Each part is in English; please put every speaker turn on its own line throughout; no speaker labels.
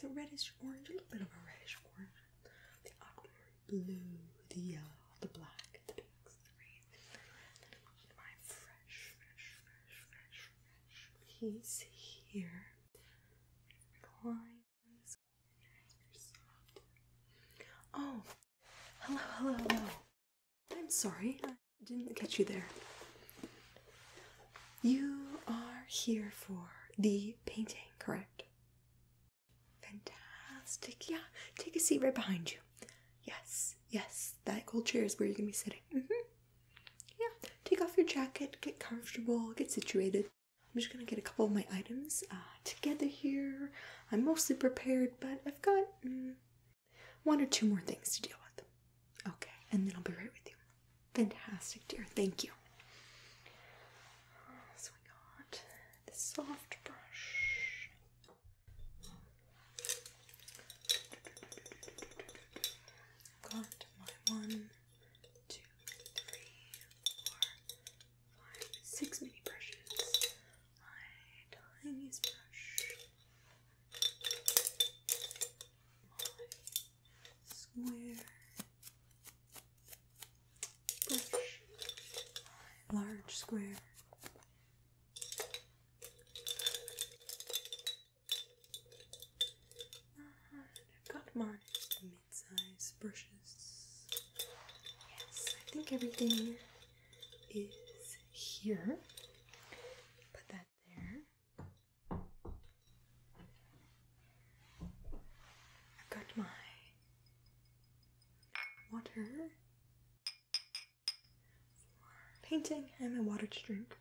it's a reddish orange, a little bit of a reddish orange. The aquamarine blue, the yellow, the black, the pinks, the green. My fresh piece here. Lines. Oh, hello. I'm sorry, I didn't catch you there. You are here for the painting, correct? Fantastic. Yeah, take a seat right behind you. Yes, that gold chair is where you're gonna be sitting. Yeah, take off your jacket, get comfortable, get situated. I'm just gonna get a couple of my items together here. I'm mostly prepared, but I've got one or two more things to deal with. Okay, and then I'll be right with you. Fantastic, dear. Thank you. So we got the soft brush. Got my 1, 2, 3, 4, 5, 6 mini brushes. My tiniest brush. My square brush. My large square. I've got my mid-size brushes. Yes, I think everything is here. Put that there. I've got my water for painting and my water to drink.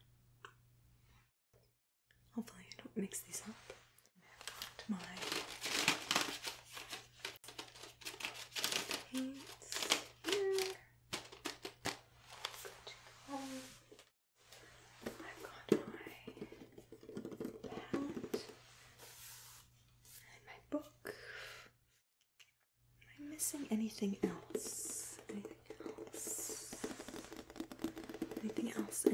Hopefully I don't mix these up. I've got my paints here. Good to go. I've got my palette and my book. Am I missing anything else? Anything else?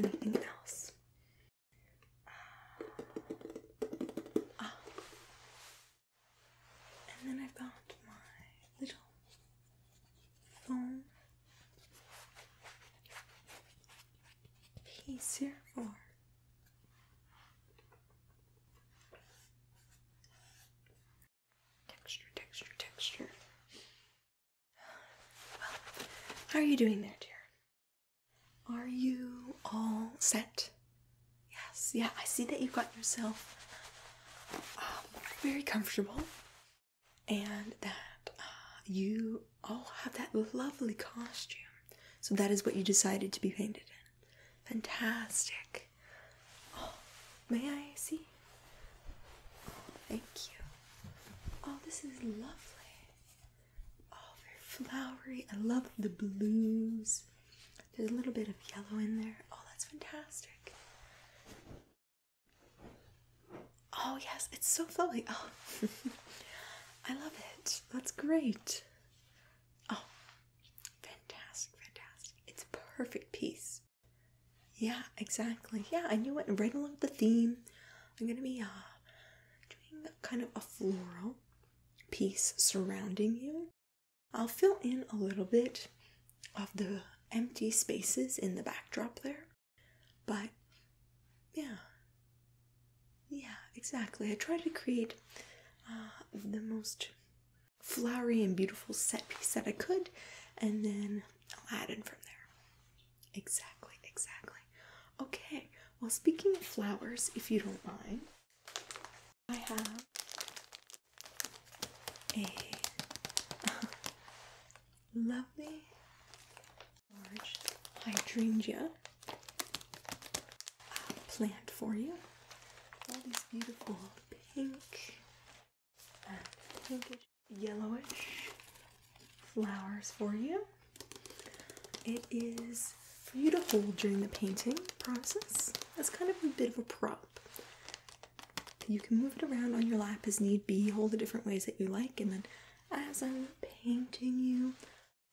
And then I've got my little foam piece here for texture. Well, how are you doing there, dear? Are you all set? Yes, yeah, I see that you've got yourself very comfortable and that you all have that lovely costume. So that is what you decided to be painted in. Fantastic. Oh, may I see? Oh, thank you. Oh, this is lovely. Oh, very flowery. I love the blues. There's a little bit of yellow in there. Oh, that's fantastic. Oh, yes, it's so lovely. Oh, I love it. That's great. Oh, fantastic. It's a perfect piece. Yeah, exactly. Yeah, and you went right along with the theme. I'm going to be doing kind of a floral piece surrounding you. I'll fill in a little bit of the empty spaces in the backdrop there. But, yeah, exactly. I try to create the most flowery and beautiful set piece that I could, and then I'll add in from there. Exactly. Okay, well, speaking of flowers, if you don't mind, I have a lovely large hydrangea plant for you. All these beautiful pink and pinkish, yellowish flowers for you. It is for you to hold during the painting process. It's kind of a bit of a prop. You can move it around on your lap as need be, hold it different ways that you like, and then as I'm painting you,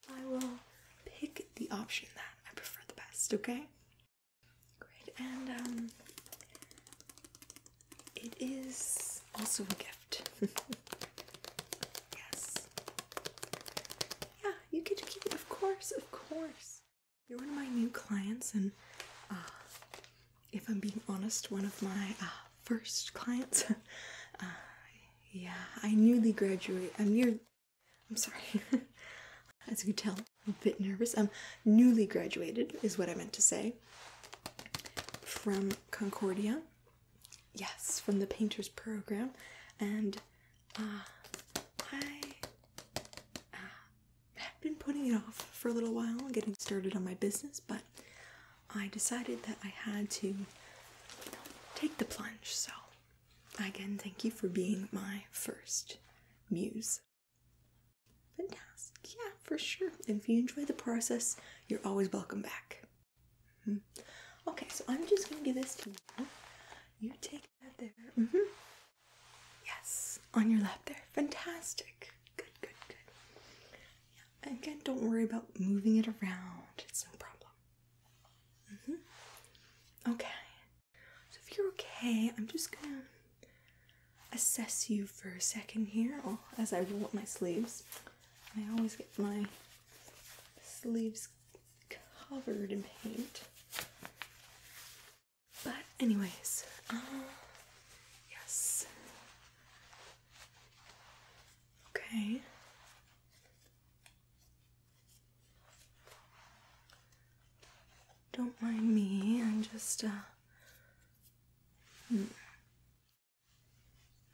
I will pick the option that I prefer the best, okay? Great, and it is also a gift. course, of course. You're one of my new clients, and if I'm being honest, one of my first clients. Yeah, I newly graduated. I'm sorry. As you can tell, I'm a bit nervous. I'm newly graduated, is what I meant to say, from Concordia. Yes, from the painter's program. And I have been putting it off for a little while, getting started on my business, but I decided that I had to take the plunge. So, again, thank you for being my first muse. Fantastic. Yeah, for sure. If you enjoy the process, you're always welcome back. Okay, so I'm just going to give this to you. You take that there. Yes, on your lap there. Fantastic. Good, good, good. Yeah, again, don't worry about moving it around. It's no problem. Okay. So if you're okay, I'm just going to assess you for a second here as I roll up my sleeves. I always get my sleeves covered in paint. But anyways, yes. Okay. Don't mind me, I'm just,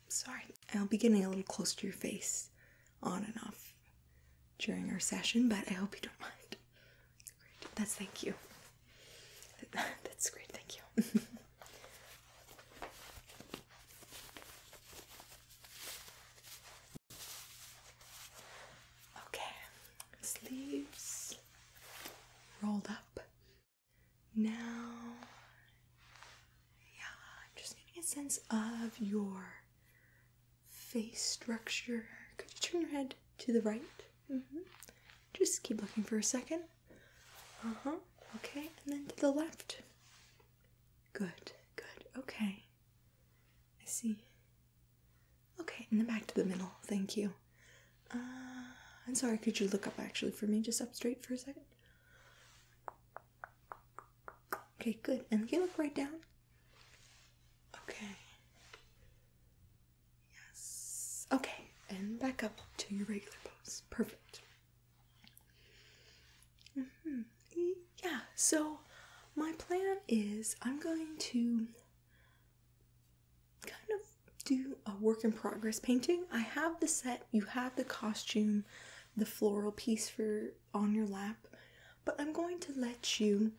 sorry, I'll be getting a little close to your face on and off during our session, but I hope you don't mind. Great. Thank you. That's great, thank you. Okay, sleeves rolled up. Now, yeah, I'm just getting a sense of your face structure. Could you turn your head to the right? Just keep looking for a second. Okay, and then to the left. Good, good, okay. I see. Okay, and then back to the middle, thank you. I'm sorry, could you look up actually for me, just up straight for a second? Okay, good, and can you look right down? Okay. Yes. Okay, and back up to your regular pose. Perfect. Yeah, so my plan is I'm going to kind of do a work in progress painting. I have the set, you have the costume, the floral piece for on your lap, but I'm going to let you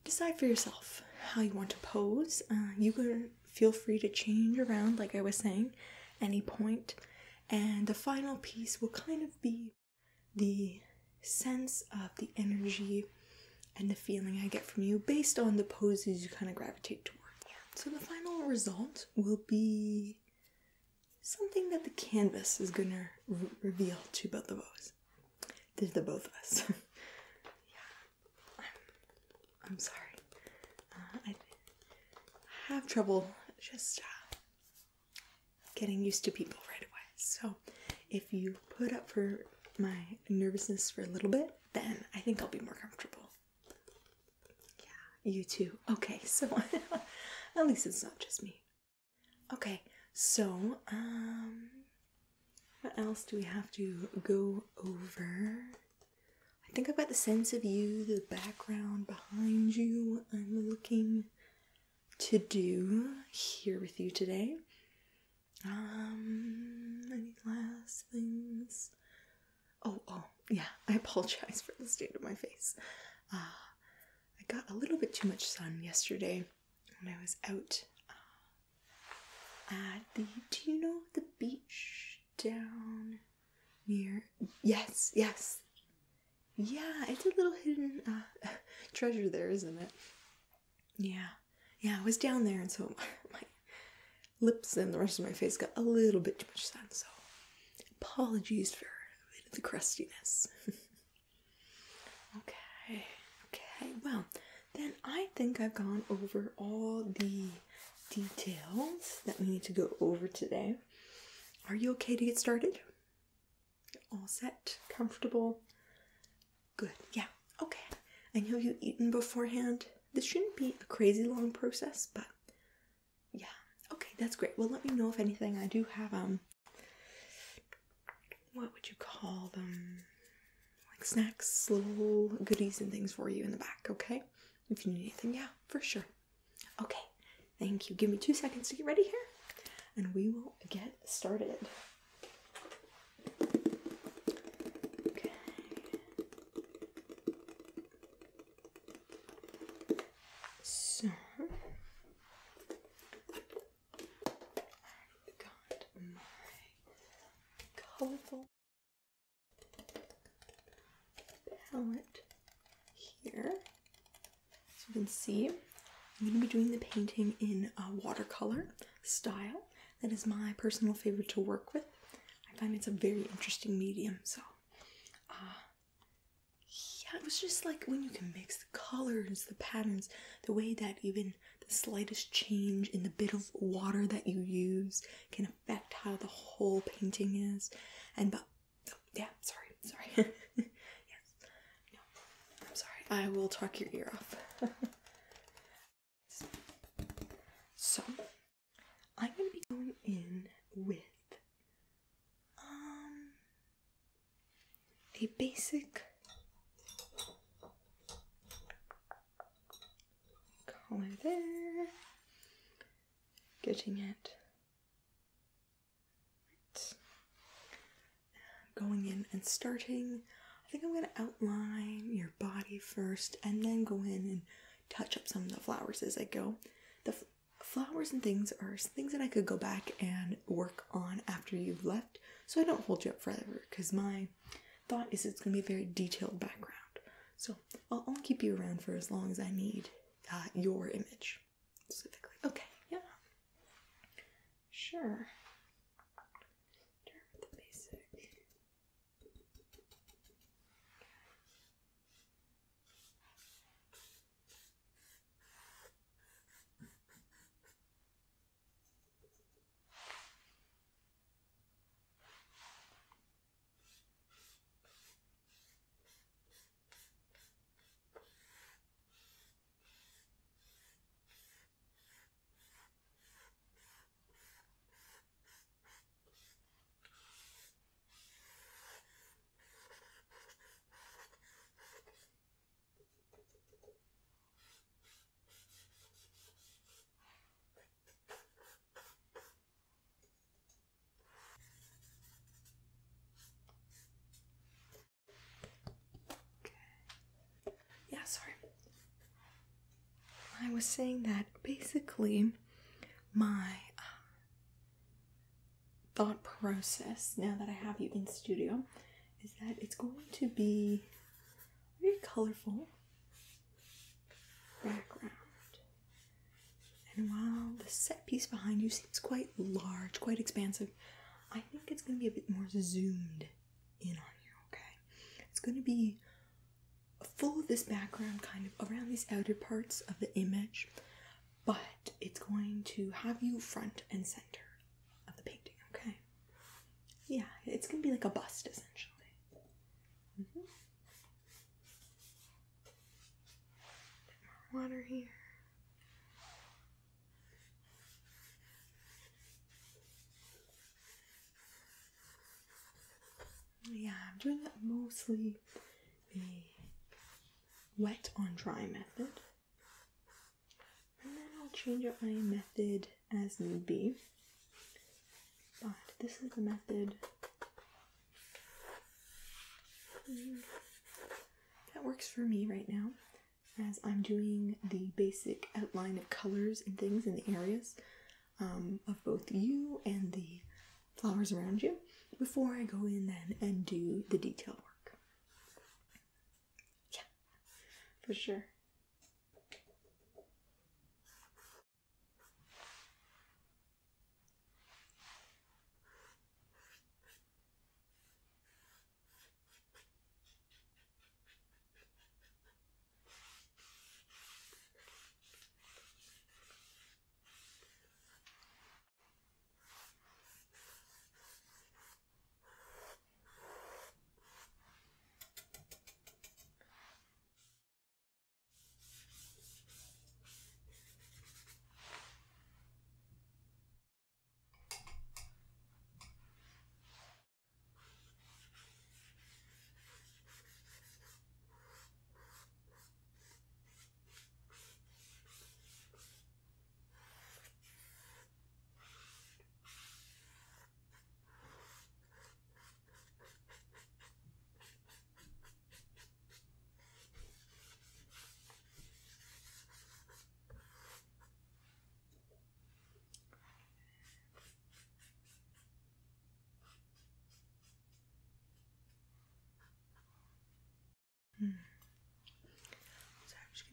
decide for yourself how you want to pose. You can feel free to change around, like I was saying, any point. And the final piece will kind of be the sense of the energy and the feeling I get from you based on the poses you kind of gravitate toward. So the final result will be something that the canvas is going to reveal to both of us. The both of us. Yeah, I'm sorry. I have trouble just getting used to people right away. So if you put up for my nervousness for a little bit, then I think I'll be more comfortable. Yeah, you too. Okay, so at least it's not just me. Okay, so what else do we have to go over? I think I've got the sense of you, the background behind you I'm looking to do here with you today. Any last things? Oh, yeah, I apologize for the state of my face. I got a little bit too much sun yesterday when I was out at do you know the beach down near, yes. Yeah, it's a little hidden treasure there, isn't it? Yeah, I was down there, and so my lips and the rest of my face got a little bit too much sun, so apologies for a bit of the crustiness. Okay, well, then I think I've gone over all the details that we need to go over today. Are you okay to get started? All set, comfortable? Good. Yeah. Okay. And have you eaten beforehand? This shouldn't be a crazy long process, but yeah. Okay, that's great. Well, let me know if anything. I do have what would you call them? Like snacks, little goodies and things for you in the back, okay? If you need anything, yeah, for sure. Okay. Thank you. Give me 2 seconds to get ready here, and we will get started. Okay. So, I've got my colorful palette here. As you can see, I'm going to be doing the painting in a watercolor style. That is my personal favorite to work with. I find it's a very interesting medium, so yeah, it was just like when you can mix the colors, the patterns, the way that even the slightest change in the bit of water that you use can affect how the whole painting is. And but yeah, sorry. Yes. No. I'm sorry. I will talk your ear off. So, I'm going to be going in with a basic color there. Getting it right. Going in and starting. I think I'm going to outline your body first and then go in and touch up some of the flowers as I go. The flowers and things are things that I could go back and work on after you've left, so I don't hold you up forever, because my thought is it's going to be a very detailed background. So I'll only keep you around for as long as I need your image specifically. Okay, yeah. Sure. Start with the basic. Yeah, sorry. I was saying that basically my thought process, now that I have you in studio, is that it's going to be a very colorful background. And while the set piece behind you seems quite large, quite expansive, I think it's going to be a bit more zoomed in on you, okay? It's going to be full of this background kind of around these outer parts of the image, but it's going to have you front and center of the painting, okay? Yeah, it's going to be like a bust, essentially. Bit more water here. Yeah, I'm doing that mostly a wet on dry method. And then I'll change up my method as need be. But this is the method that works for me right now, as I'm doing the basic outline of colors and things in the areas of both you and the flowers around you before I go in then and do the detail work. Yeah, for sure.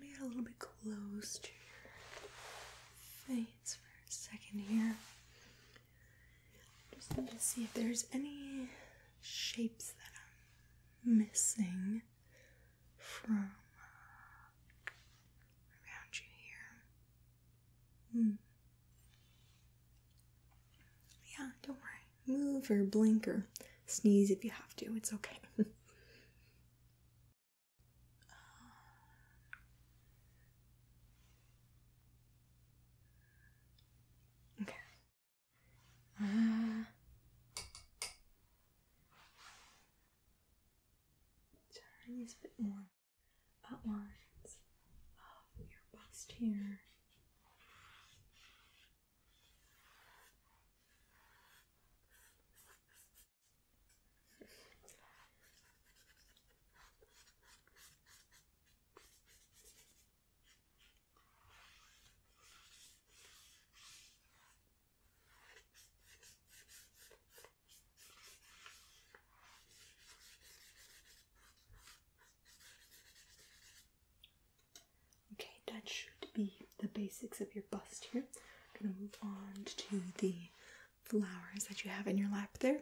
me get a little bit close to your face for a second here. Just need to see if there's any shapes that I'm missing from around you here. Yeah, don't worry. Move or blink or sneeze if you have to. It's okay. Okay. Tiniest bit more outlines of your bust here. Okay, that should be the basics of your bust here. I'm gonna move on to the flowers that you have in your lap there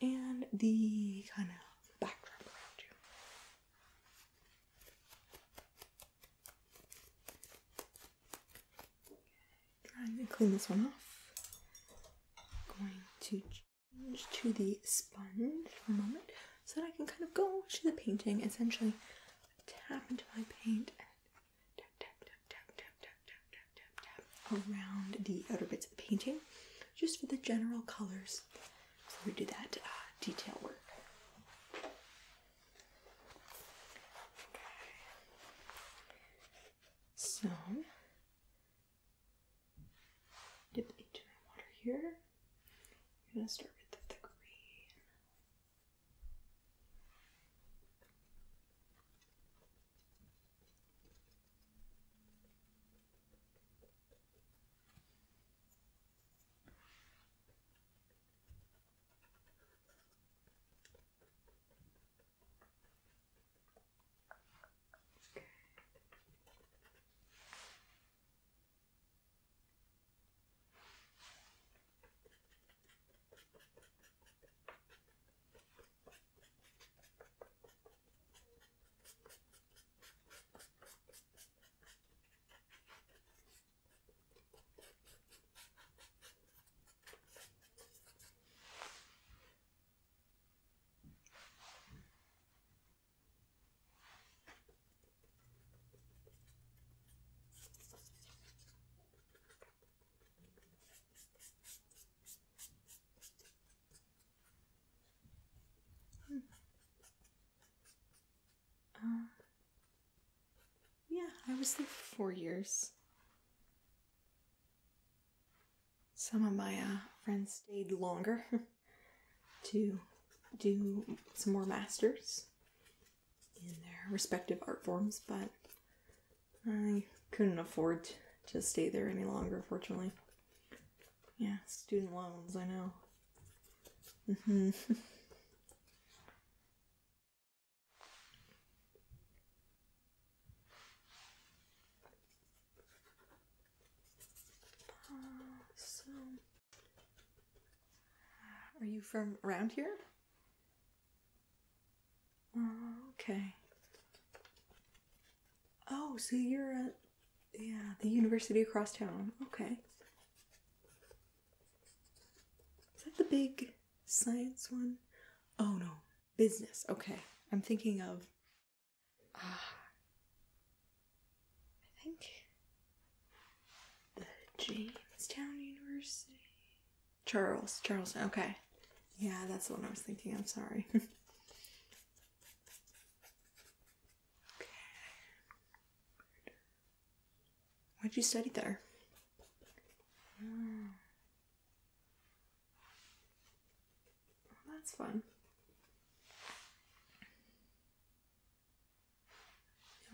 and the kind of backdrop around you. Trying to clean this one off. Going to change to the sponge for a moment so that I can kind of go to the painting, essentially tap into my paint and tap, tap, tap, tap, tap, tap, tap, tap, tap, tap around the outer bits of the painting, just for the general colors. So we do that detail work. Okay. So, dip into my water here. I'm gonna start with the green. Yeah, I was there for 4 years. Some of my friends stayed longer to do some more masters in their respective art forms, but I couldn't afford to stay there any longer, fortunately. Yeah, student loans, I know. So, are you from around here? Okay. Oh, so you're at, the university across town. Okay. Is that the big science one? Oh no, business. Okay. I'm thinking of, I think the Jamestown University. Charleston. Okay. Yeah, that's the one I was thinking. I'm sorry. Okay. What'd you study there? Oh, that's fun.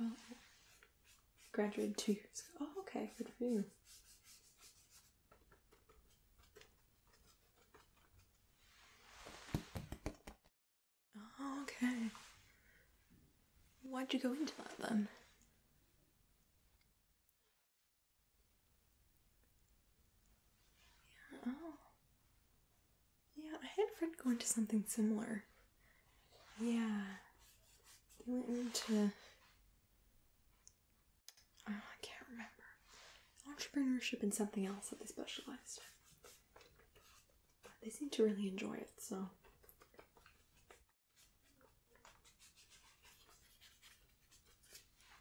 Well, graduated 2 years ago. Oh, okay. Good for you. Oh, okay. Why'd you go into that then? tried to go into something similar. Yeah. They went into, I can't remember. Entrepreneurship and something else that they specialized in. But they seem to really enjoy it, so.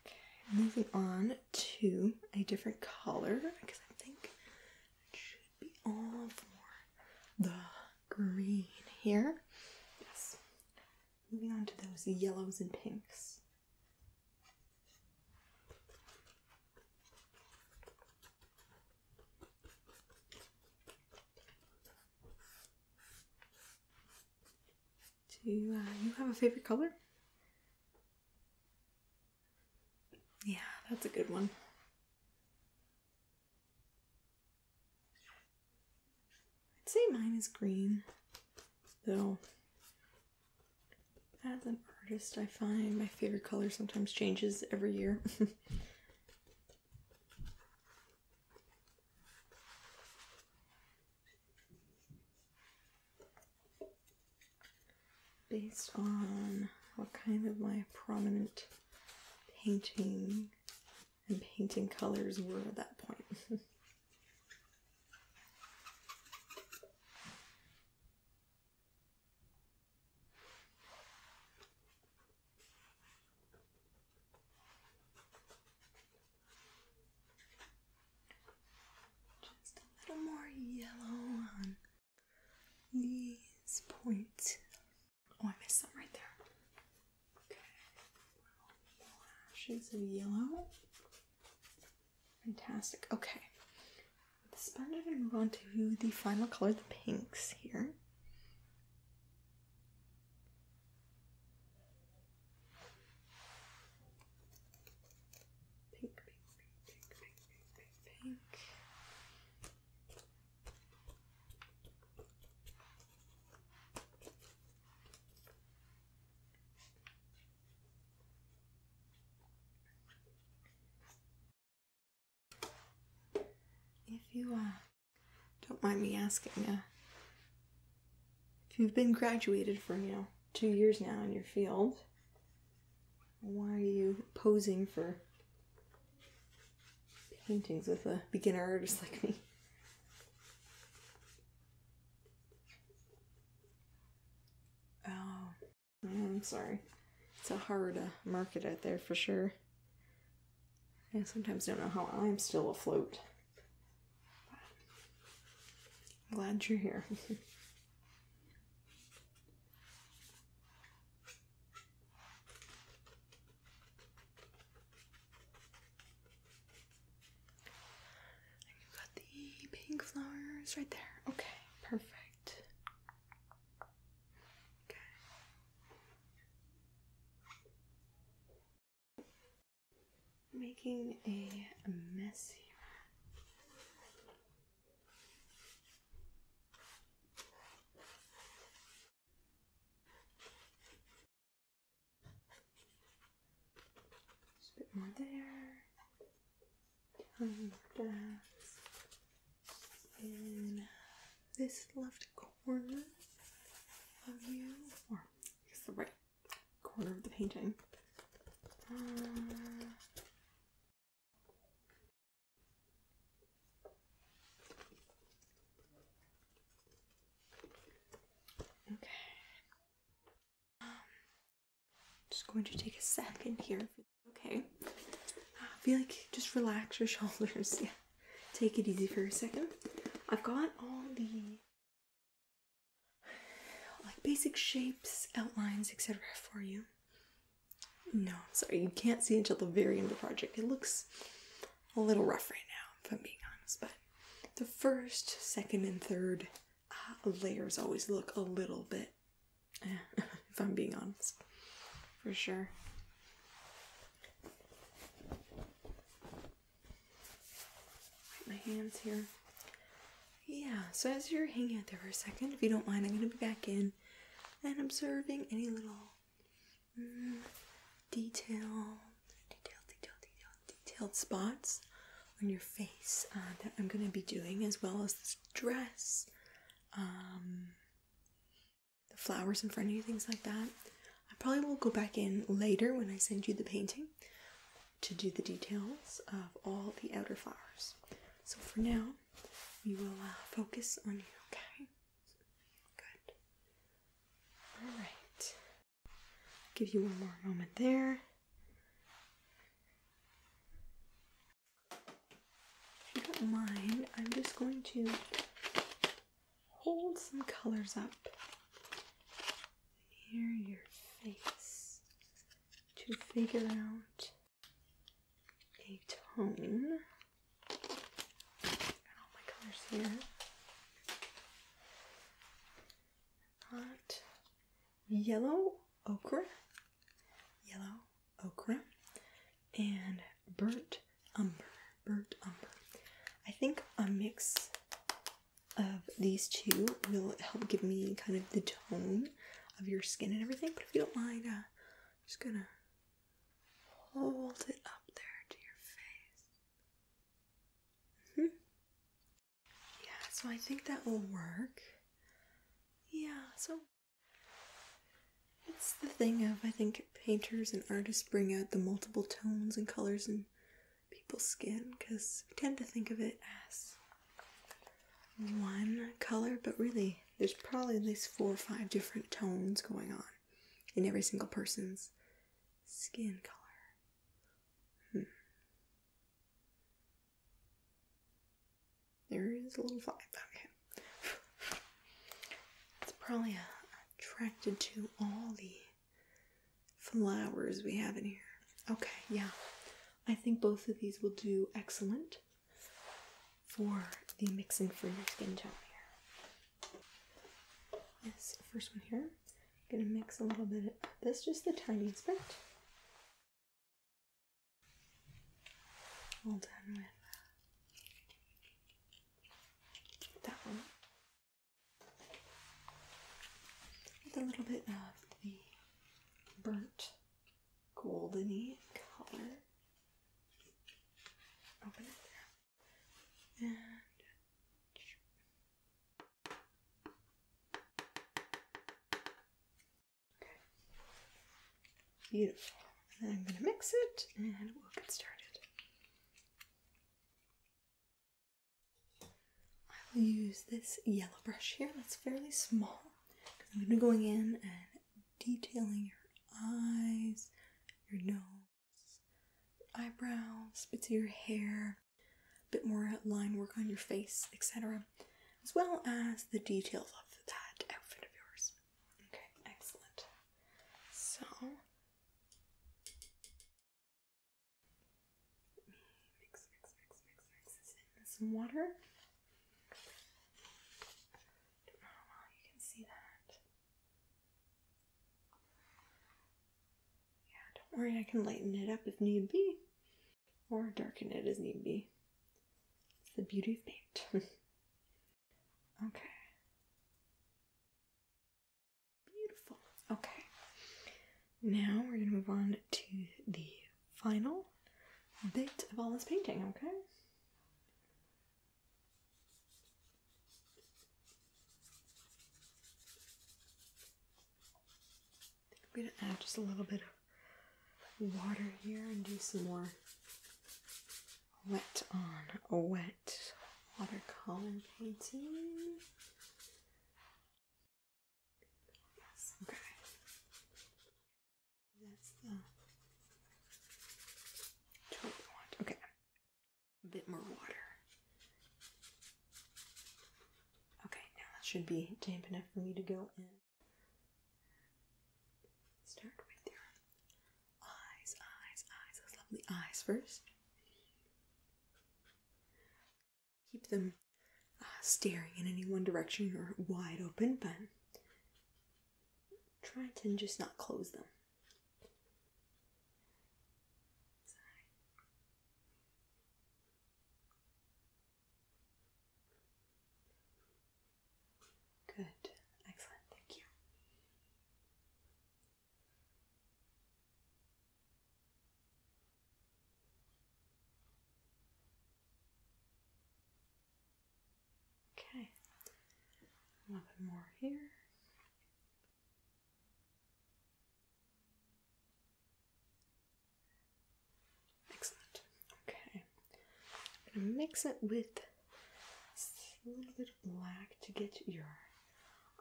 Okay, moving on to a different color, because I think it should be all for the green here. Yes. Moving on to those yellows and pinks. Do you have a favorite color? Yeah, that's a good one. I'd say mine is green, though. As an artist, I find my favorite color sometimes changes every year. Based on what kind of my prominent painting and painting colors were at that point. Just a little more yellow on these points. Oh, I missed some right there. Okay. Lashes of yellow. Fantastic. Okay. With the sponge, I'm going to move on to the final color, the pinks here. Pink, pink, pink, pink, pink, pink, pink, pink. If you don't mind me asking, if you've been graduated for 2 years now in your field, why are you posing for paintings with a beginner artist like me? Oh, I'm sorry. It's a hard market out there for sure. I sometimes don't know how I'm still afloat. I'm glad you're here. You've got the pink flowers right there. Okay, perfect. Okay. Making a mess here. Just a bit more there. Down that. In this left corner of you, or I guess the right corner of the painting. Okay. Just going to take a second here. Okay. I feel like just relax your shoulders. Yeah. Take it easy for a second. I've got all the basic shapes, outlines, etc. for you. No, I'm sorry, you can't see until the very end of the project. It looks a little rough right now, if I'm being honest, but the first, second, and third layers always look a little bit, if I'm being honest, for sure. My hands here. Yeah, so as you're hanging out there for a second, if you don't mind, I'm going to be back in and observing any little detailed spots on your face that I'm going to be doing, as well as this dress. flowers in front of you, things like that. I probably will go back in later when I send you the painting to do the details of all the outer flowers. So for now, we will focus on you, okay? Good. Alright. Give you one more moment there. If you don't mind, I'm just going to hold some colors up near your face to figure out a tone. Got all my colors here. Got yellow ochre, and burnt umber. I think a mix of these two will help give me kind of the tone of your skin and everything, but if you don't mind, I'm just gonna hold it up there to your face. Yeah, so I think that will work. Yeah, so it's the thing of, I think painters and artists bring out the multiple tones and colors in people's skin, because we tend to think of it as one color, but really there's probably at least 4 or 5 different tones going on in every single person's skin color. There is a little 5. Okay. It's probably attracted to all the flowers we have in here. Okay, yeah. I think both of these will do excellent for the mixing for your skin tone here. This first one here, I'm gonna mix a little bit of this, just the tiniest bit. All done with that one. With a little bit of the burnt goldeny color. Open it there. And okay. Beautiful. And then I'm going to mix it and we'll get started. I will use this yellow brush here that's fairly small, because I'm going to be going in and detailing your eyes, your nose, eyebrows, bits of your hair, a bit more line work on your face, etc., as well as the details of that outfit of yours. Okay, excellent. So, mix this in with some water. Don't know how well you can see that. Yeah, don't worry, I can lighten it up if need be, or darken it as need be. It's the beauty of paint. Okay. Beautiful. Okay. Now we're going to move on to the final bit of all this painting, okay? I'm going to add just a little bit of water here and do some more wet on wet watercolor painting. Yes, okay. That's the total we want. Okay. A bit more water. Okay, now that should be damp enough for me to go in. Start with your eyes, those lovely eyes first. Keep them staring in any one direction or wide open, but try to just not close them. Good. Excellent. Thank you. Okay. A little bit more here. mix it with a little bit of black to get your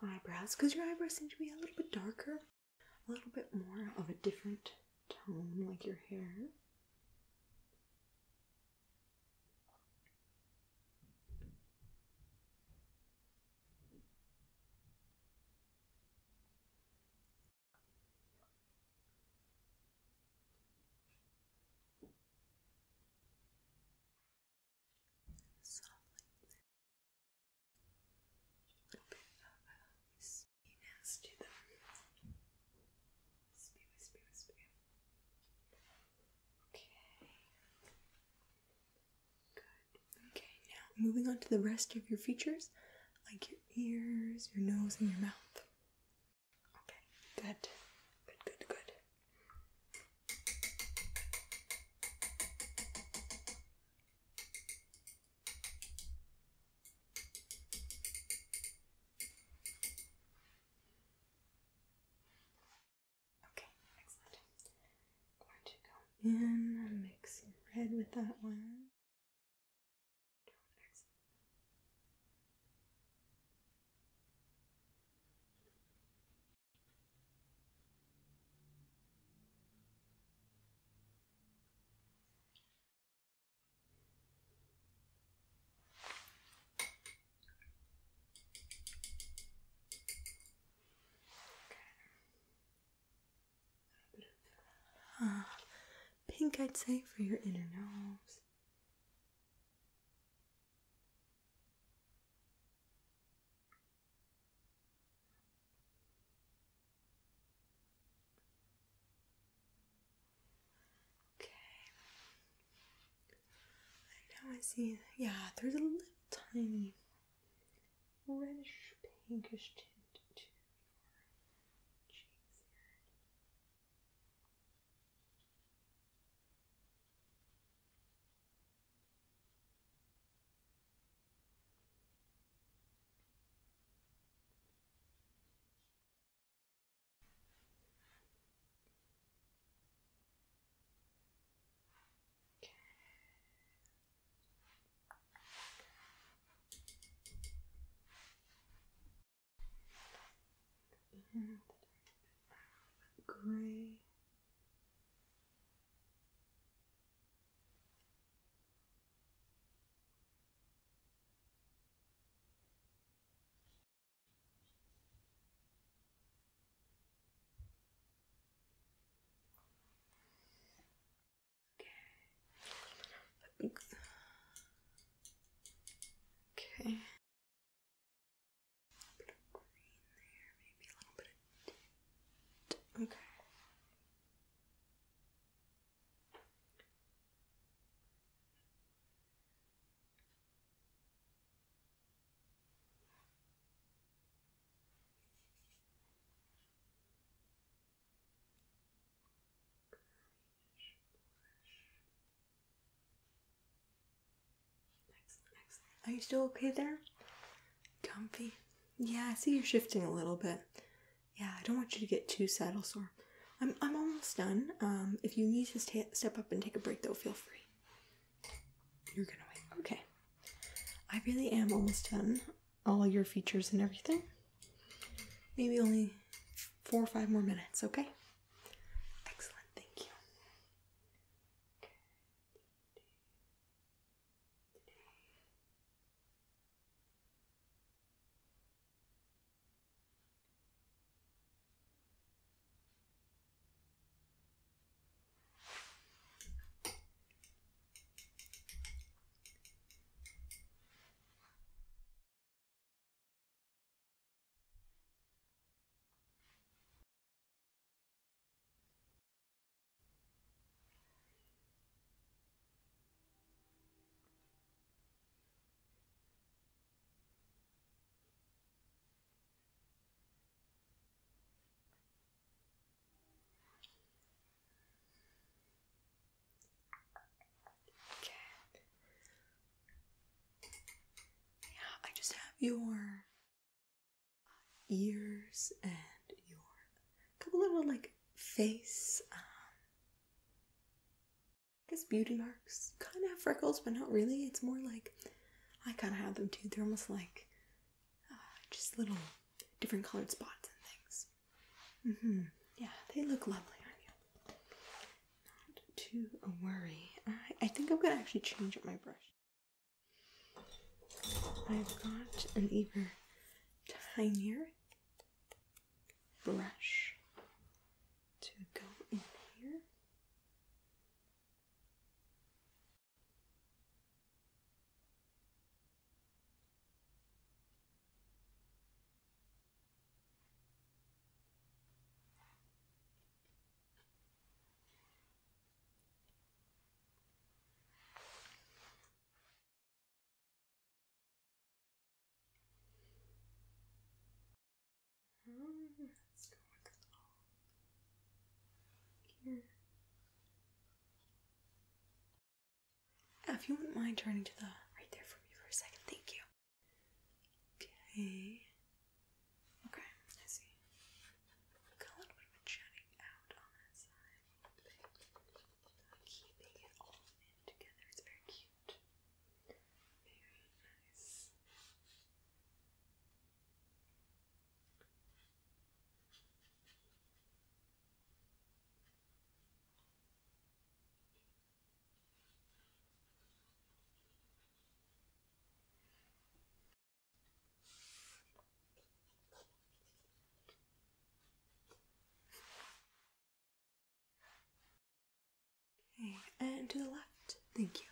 eyebrows, because your eyebrows seem to be a little bit darker, a little bit more of a different tone like your hair. Moving on to the rest of your features, like your ears, your nose, and your mouth. Okay, good. Good, good, good. Okay, excellent. Going to go in and mix red with that one. Pink, I'd say, for your inner nose. Okay. And now I see, yeah, there's a little tiny reddish pinkish tint to your cheeks here. And gray. Okay. A bit of green there, maybe a little bit of tint. Okay. Excellent, excellent. Are you still okay there? Comfy? Yeah, I see you're shifting a little bit. Yeah, I don't want you to get too saddle sore. I'm almost done. If you need to step up and take a break, though, feel free. You're gonna wait. Okay. I really am almost done. All your features and everything. Maybe only 4 or 5 more minutes, okay? Excellent, thank you. I just have your ears and your couple little like face guess beauty marks. Kind of have freckles, but not really. It's more like, I kind of have them too. They're almost like just little different colored spots and things. Yeah, they look lovely on you. Not to worry. I think I'm gonna actually change up my brush. I've got an even tinier brush to go in here. Let's go with here. If you wouldn't mind turning to the right there for me for a second, thank you. Okay. Okay, I see. Got a little bit of it jutting out on that side. Keeping it all in together. It's very cute. Very nice. Okay, and to the left. Thank you.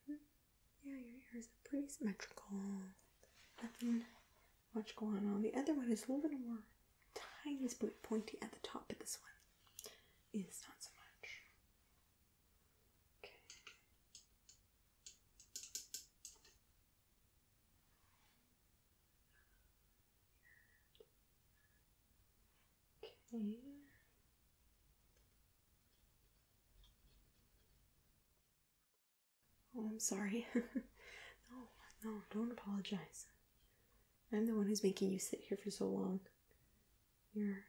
Yeah, your ears are pretty symmetrical. Nothing much going on. The other one is a little bit more tiny bit pointy at the top, but this one is not so much. Okay. Okay. Oh, I'm sorry. No, don't apologize. I'm the one who's making you sit here for so long. You're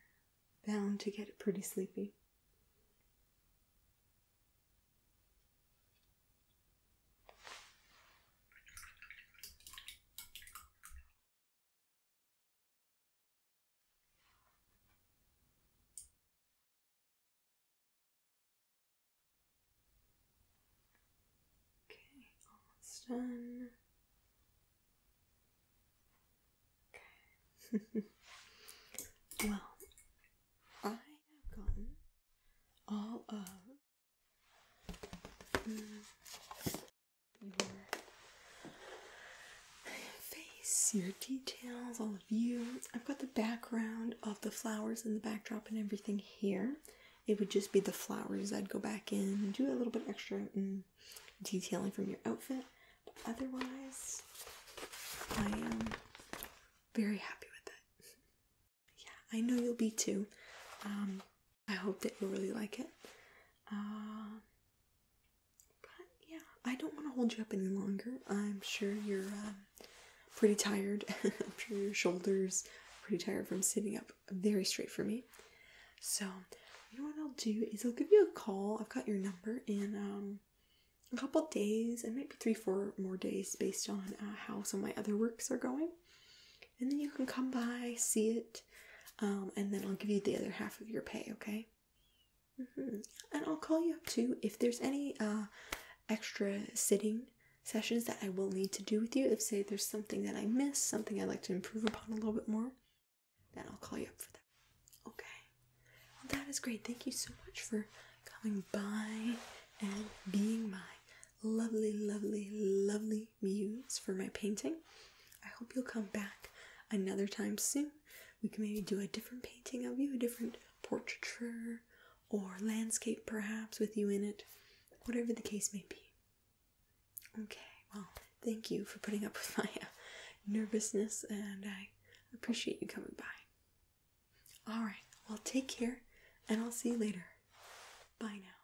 bound to get pretty sleepy. Okay, almost done. Okay. Well, I have gotten all of your face, your details, all of you. I've got the background of the flowers and the backdrop and everything here. It would just be the flowers. I'd go back in and do a little bit extra detailing from your outfit. But otherwise, I am very happy with it. Yeah, I know you'll be too. I hope that you'll really like it. But yeah, I don't want to hold you up any longer. I'm sure you're pretty tired. I'm sure your shoulders are pretty tired from sitting up very straight for me. So, you know what I'll do is I'll give you a call. I've got your number in a couple days, and maybe 3-4 more days based on how some of my other works are going. And then you can come by, see it, and then I'll give you the other half of your pay, okay? And I'll call you up too if there's any extra sitting sessions that I will need to do with you. If, say, there's something that I missed, something I'd like to improve upon a little bit more, then I'll call you up for that. Okay. Well, that is great. Thank you so much for coming by and being my lovely, lovely, lovely muse for my painting. I hope you'll come back another time soon. We can maybe do a different painting of you, a different portraiture or landscape perhaps with you in it, whatever the case may be. Okay, well, thank you for putting up with my nervousness, and I appreciate you coming by. Alright, well, take care, and I'll see you later. Bye now.